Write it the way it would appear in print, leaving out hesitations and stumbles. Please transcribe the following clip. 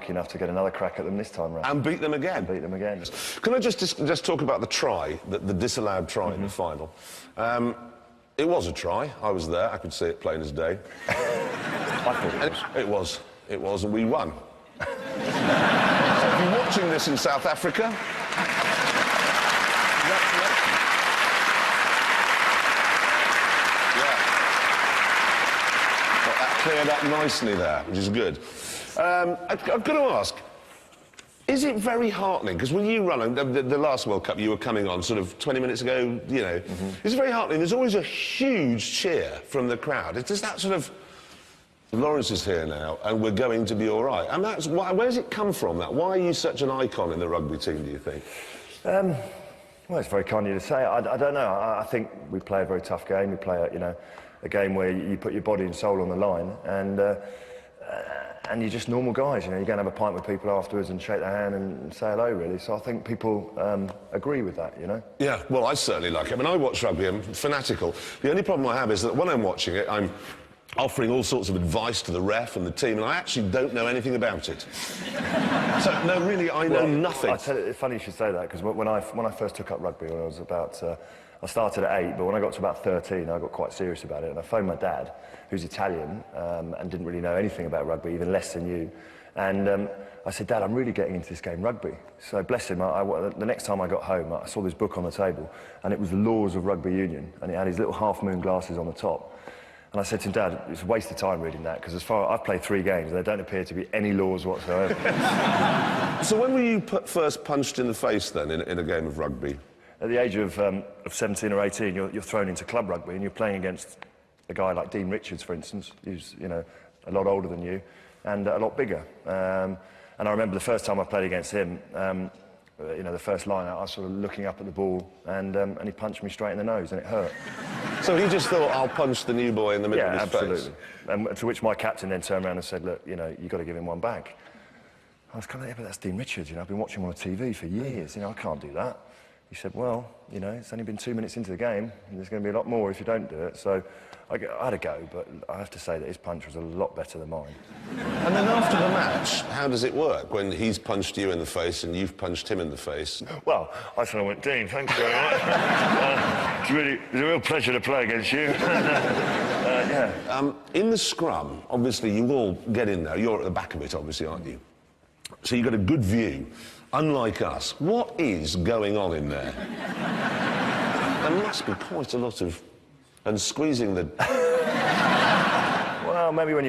lucky enough to get another crack at them this time round. And beat them again. Beat them again. Can I just talk about the try, the disallowed try in the final? It was a try. I was there. I could see it plain as day. I thought it was. It was, and we won. So if you're watching this in South Africa... Cleared up nicely there, which is good. I've got to ask, is it very heartening? Because when you run, the last World Cup you were coming on sort of 20 minutes ago, you know, it's very heartening. There's always a huge cheer from the crowd. It's just that sort of, Lawrence is here now, and we're going to be all right. And that's why, where does it come from, that? Why are you such an icon in the rugby team, do you think? Well, it's very kind of you to say. I don't know. I think we play a very tough game. We play, a game where you put your body and soul on the line, and you're just normal guys. You know, you go and have a pint with people afterwards and shake their hand and say hello, really. So I think people agree with that, you know? Yeah, well, I certainly like it. I mean, I watch rugby, I'm fanatical. The only problem I have is that when I'm watching it, I'm offering all sorts of advice to the ref and the team, and I actually don't know anything about it. So, no, really, I know nothing. It's funny you should say that, because when I first took up rugby, when I was about... I started at 8, but when I got to about 13, I got quite serious about it, and I phoned my dad, who's Italian, and didn't really know anything about rugby, even less than you. And I said, Dad, I'm really getting into this game, rugby. So, bless him, the next time I got home, I saw this book on the table, and it was The Laws of Rugby Union, and it had his little half-moon glasses on the top. And I said to him, Dad, it's a waste of time reading that, because I've played 3 games, and there don't appear to be any laws whatsoever. So when were you first punched in the face, then, in a game of rugby? At the age of 17 or 18, you're thrown into club rugby, and you're playing against a guy like Dean Richards, for instance, who's, you know, a lot older than you, and a lot bigger. And I remember the first time I played against him, you know, the first line, I was sort of looking up at the ball, and he punched me straight in the nose, and it hurt. So he just thought, I'll punch the new boy in the middle of his absolutely. face? And to which my captain then turned around and said, look, you know, you've got to give him one back. I was kind of, yeah, but that's Dean Richards, you know, I've been watching him on TV for years, you know, I can't do that. He said, well, you know, it's only been 2 minutes into the game, and there's going to be a lot more if you don't do it. So I had a go, but I have to say that his punch was a lot better than mine. And then after the match, how does it work when he's punched you in the face and you've punched him in the face? Well, I sort of went, Dean, thanks very much. It's a real pleasure to play against you. Yeah. In the scrum, obviously, you all get in there. You're at the back of it, obviously, aren't you? So you've got a good view. Unlike us, what is going on in there? There must be quite a lot of... and squeezing the... Well, maybe when you...